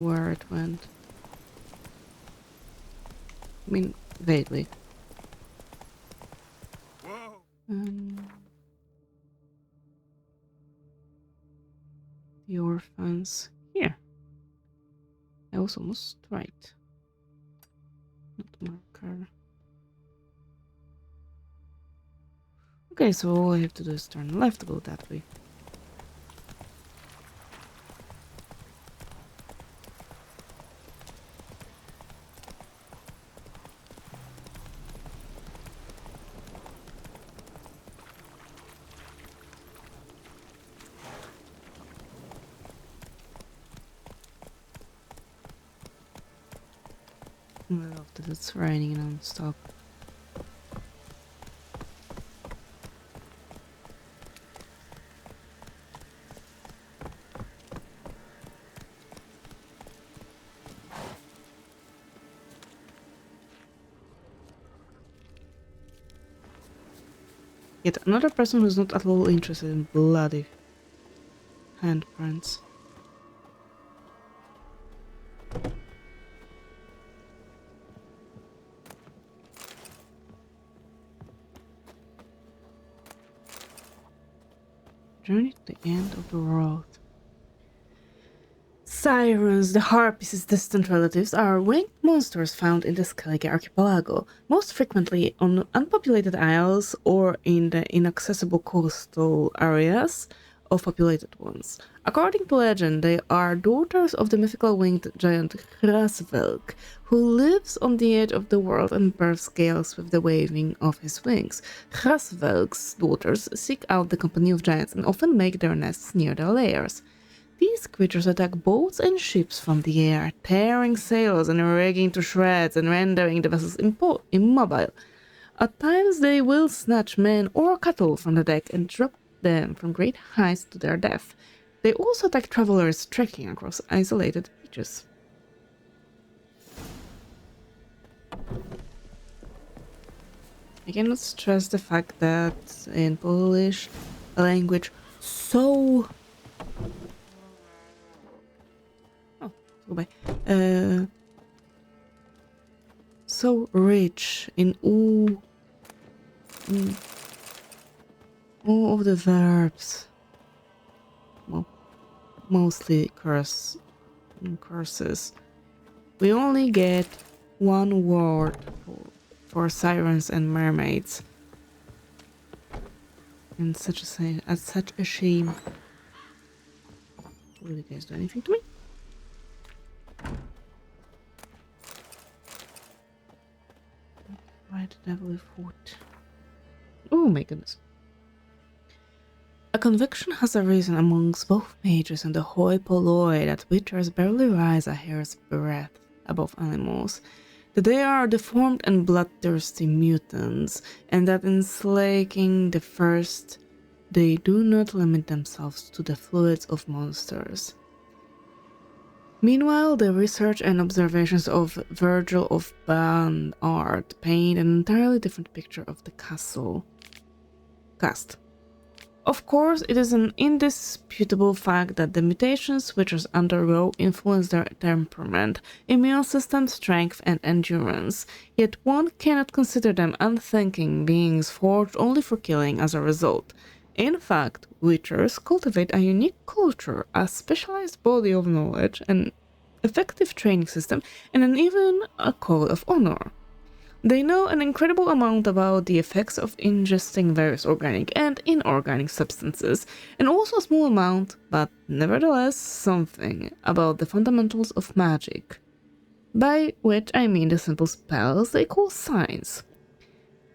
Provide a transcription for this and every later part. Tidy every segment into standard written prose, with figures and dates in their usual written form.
where it went. I mean, vaguely. The orphans. Here. I was almost right. Not marker. Okay, so all I have to do is turn left to go that way. I love that it's raining non-stop. Yet another person who's not at all interested in bloody handprints. Journey to the end of the world. Sirens, the Harpies' distant relatives, are winged monsters found in the Skellige archipelago, most frequently on unpopulated isles or in the inaccessible coastal areas of populated ones. According to legend, they are daughters of the mythical winged giant Hrasvelg, who lives on the edge of the world and births gales with the waving of his wings. Hrasvelg's daughters seek out the company of giants and often make their nests near their lairs. These creatures attack boats and ships from the air, tearing sails and rigging to shreds and rendering the vessels immobile. At times they will snatch men or cattle from the deck and drop them from great heights to their death. They also attack travelers trekking across isolated beaches. I cannot stress the fact that in Polish, a language so so rich in all of the verbs, well, mostly curses. We only get one word for sirens and mermaids, and such a shame. Will you guys do anything to me? Why the devil foot? Oh my goodness. A conviction has arisen amongst both mages and the hoi polloi that witchers barely rise a hair's breadth above animals, that they are deformed and bloodthirsty mutants, and that in slaking the first, they do not limit themselves to the fluids of monsters. Meanwhile, the research and observations of Virgil of Band art paint an entirely different picture of the cast. Of course, it is an indisputable fact that the mutations witches undergo influence their temperament, immune system, strength, and endurance, yet one cannot consider them unthinking beings forged only for killing as a result. In fact, witchers cultivate a unique culture, a specialized body of knowledge, an effective training system, and even a code of honor. They know an incredible amount about the effects of ingesting various organic and inorganic substances, and also a small amount, but nevertheless something, about the fundamentals of magic. By which I mean the simple spells they call signs.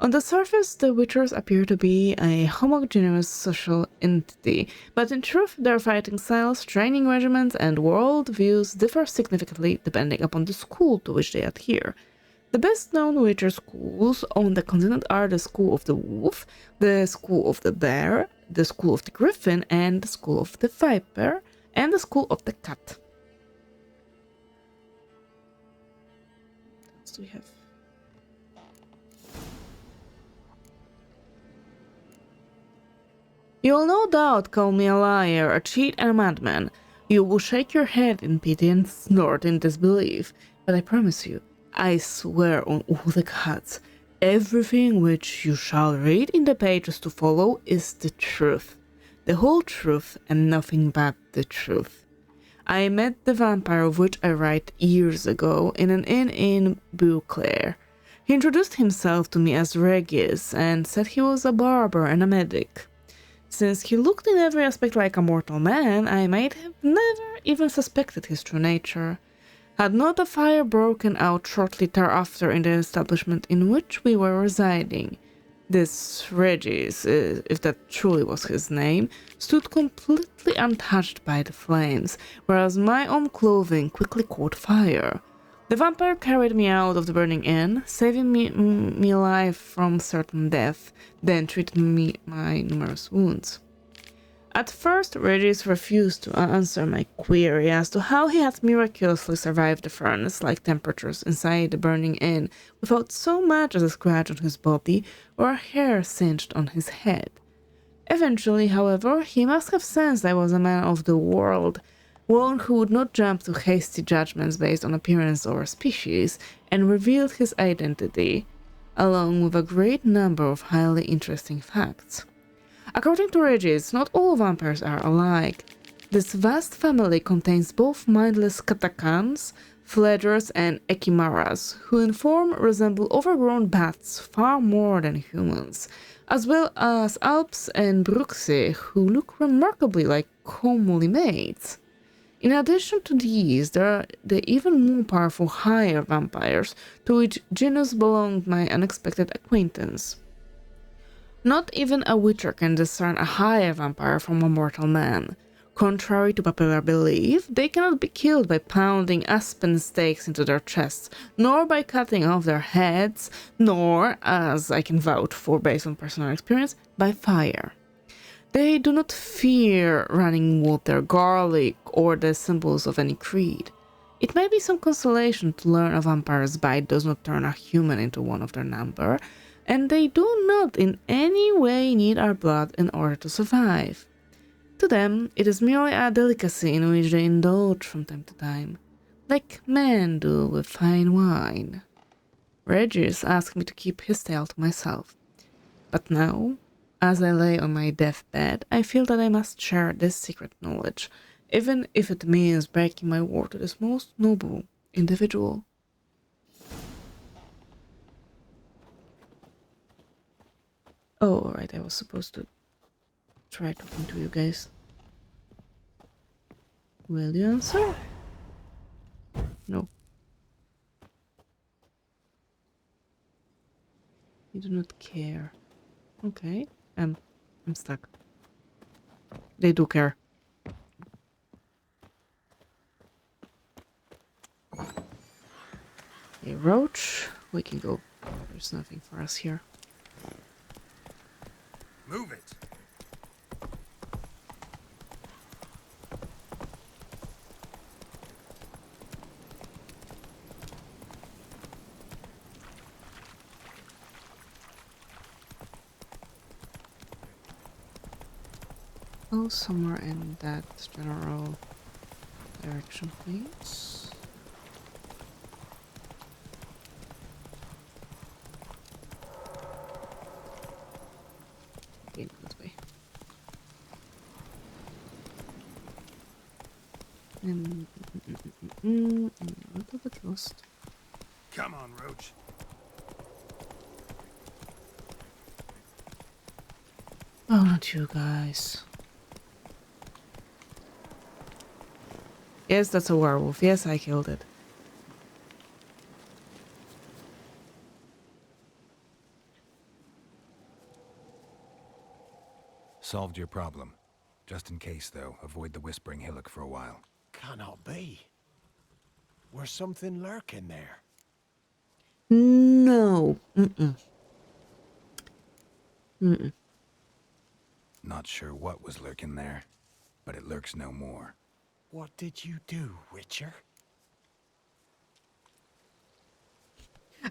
On the surface, the witchers appear to be a homogeneous social entity, but in truth, their fighting styles, training regimens, and worldviews differ significantly depending upon the school to which they adhere. The best-known witcher schools on the continent are the School of the Wolf, the School of the Bear, the School of the Griffin, and the School of the Viper, and the School of the Cat. What else do we have? You'll no doubt call me a liar, a cheat, and a madman, You will shake your head in pity and snort in disbelief, but I promise you, I swear on all the gods, everything which you shall read in the pages to follow is the truth. The whole truth and nothing but the truth. I met the vampire of which I write years ago in an inn in Beauclair. He introduced himself to me as Regis and said he was a barber and a medic. Since he looked in every aspect like a mortal man, I might have never even suspected his true nature. Had not a fire broken out shortly thereafter in the establishment in which we were residing, this Regis, if that truly was his name, stood completely untouched by the flames, whereas my own clothing quickly caught fire. The vampire carried me out of the burning inn, saving me alive from certain death, then treated my numerous wounds. At first, Regis refused to answer my query as to how he had miraculously survived the furnace-like temperatures inside the burning inn without so much as a scratch on his body or a hair singed on his head. Eventually, however, he must have sensed I was a man of the world, one who would not jump to hasty judgments based on appearance or species, and revealed his identity, along with a great number of highly interesting facts. According to Regis, not all vampires are alike. This vast family contains both mindless katakans, fledgers, and echimaras, who in form resemble overgrown bats far more than humans, as well as alps and bruxi, who look remarkably like comely mates. In addition to these, there are the even more powerful higher vampires, to which genus belonged my unexpected acquaintance. Not even a witcher can discern a higher vampire from a mortal man. Contrary to popular belief, they cannot be killed by pounding aspen stakes into their chests, nor by cutting off their heads, nor, as I can vouch for based on personal experience, by fire. They do not fear running water, garlic, or the symbols of any creed. It may be some consolation to learn a vampire's bite does not turn a human into one of their number, and they do not in any way need our blood in order to survive. To them, it is merely a delicacy in which they indulge from time to time, like men do with fine wine. Regis asked me to keep his tale to myself, but now, as I lay on my deathbed, I feel that I must share this secret knowledge, even if it means breaking my word to this most noble individual. Oh, alright, I was supposed to try talking to you guys. Will you answer? No. You do not care. Okay. I'm stuck. They do care. A roach. We can go. There's nothing for us here. Move it. Oh, somewhere in that general direction, please. Okay, that way. I'm a little bit lost. Come on, Roach. Oh, not you guys. Yes, that's a werewolf. Yes, I killed it. Solved your problem. Just in case, though, avoid the Whispering Hillock for a while. Cannot be. Where's something lurking there? No. Not sure what was lurking there, but it lurks no more. What did you do, Witcher?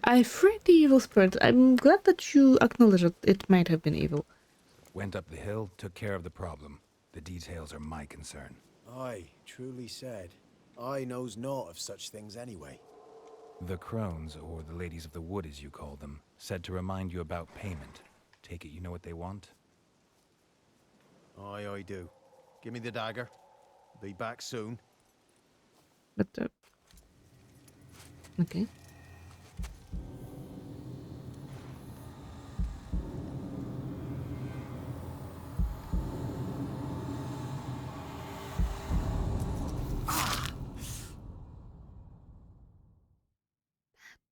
I freed the evil spirit. I'm glad that you acknowledge that it might have been evil. Went up the hill, took care of the problem. The details are my concern. Aye, truly said. I knows naught of such things anyway. The crones, or the ladies of the wood as you call them, said to remind you about payment. Take it you know what they want? Aye, I do. Give me the dagger. Be back soon. But, okay.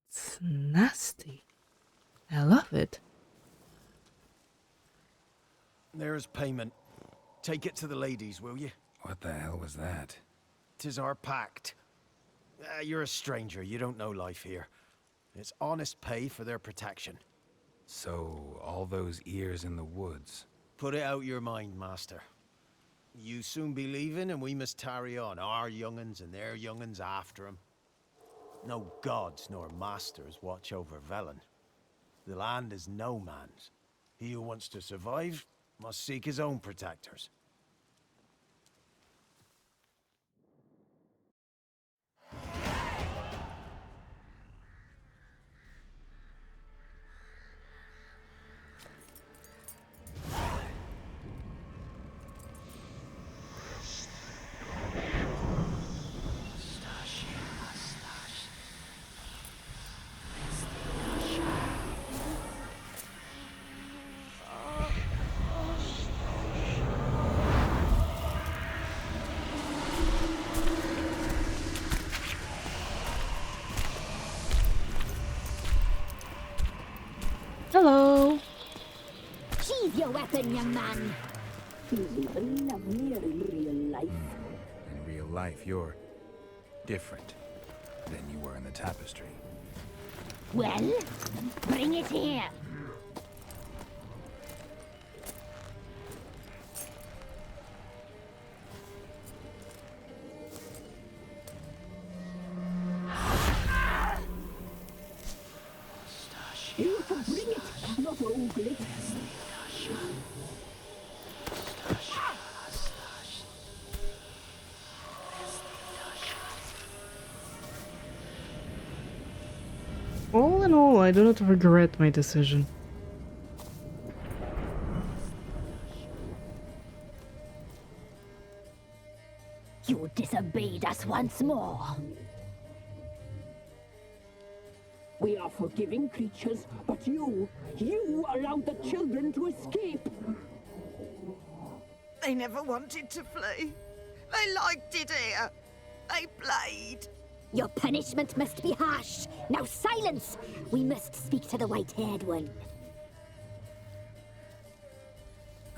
It's nasty. I love it. There's payment. Take it to the ladies, will you? What the hell was that? 'Tis our pact. You're a stranger, you don't know life here. It's honest pay for their protection. So, all those ears in the woods. Put it out your mind, master. You soon be leaving and we must tarry on, our young'uns and their young'uns after 'em. No gods nor masters watch over Velen. The land is no man's. He who wants to survive must seek his own protectors. Hello. Sheathe your weapon, young man. He's even lovelier in real life. In real life, you're different than you were in the tapestry. Well, bring it here. You can bring it, not ugly. All in all, I do not regret my decision. You disobeyed us once more. We are forgiving creatures, but you allowed the children to escape. They never wanted to flee. They liked it here. They played. Your punishment must be harsh. Now silence! We must speak to the white-haired one.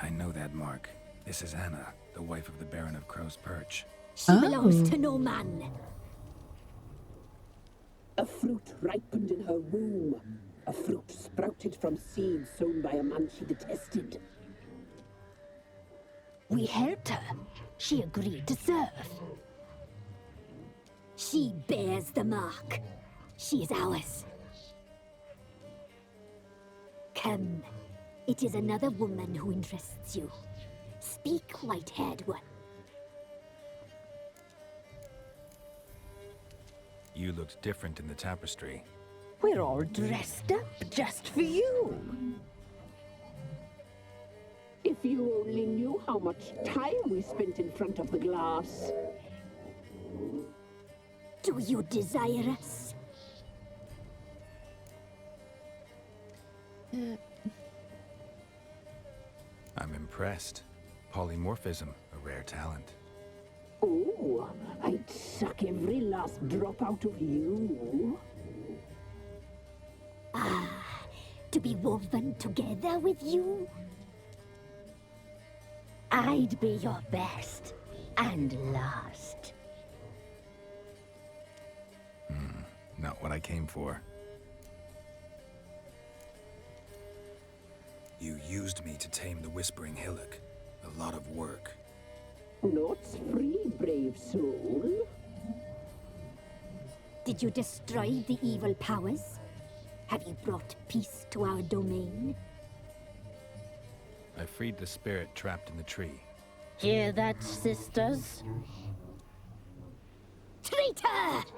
I know that mark. This is Anna, the wife of the Baron of Crow's Perch. She belongs to no man. A fruit ripened in her womb. A fruit sprouted from seeds sown by a man she detested. We helped her. She agreed to serve. She bears the mark. She is ours. Come. It is another woman who interests you. Speak, white-haired one. You looked different in the tapestry. We're all dressed up just for you. If you only knew how much time we spent in front of the glass. Do you desire us? I'm impressed. Polymorphism, a rare talent. Oh, I'd suck every last drop out of you. To be woven together with you? I'd be your best and last. Not what I came for. You used me to tame the Whispering Hillock. A lot of work. Not free, brave soul. Did you destroy the evil powers? Have you brought peace to our domain? I freed the spirit trapped in the tree. Hear that, sisters? Traitor!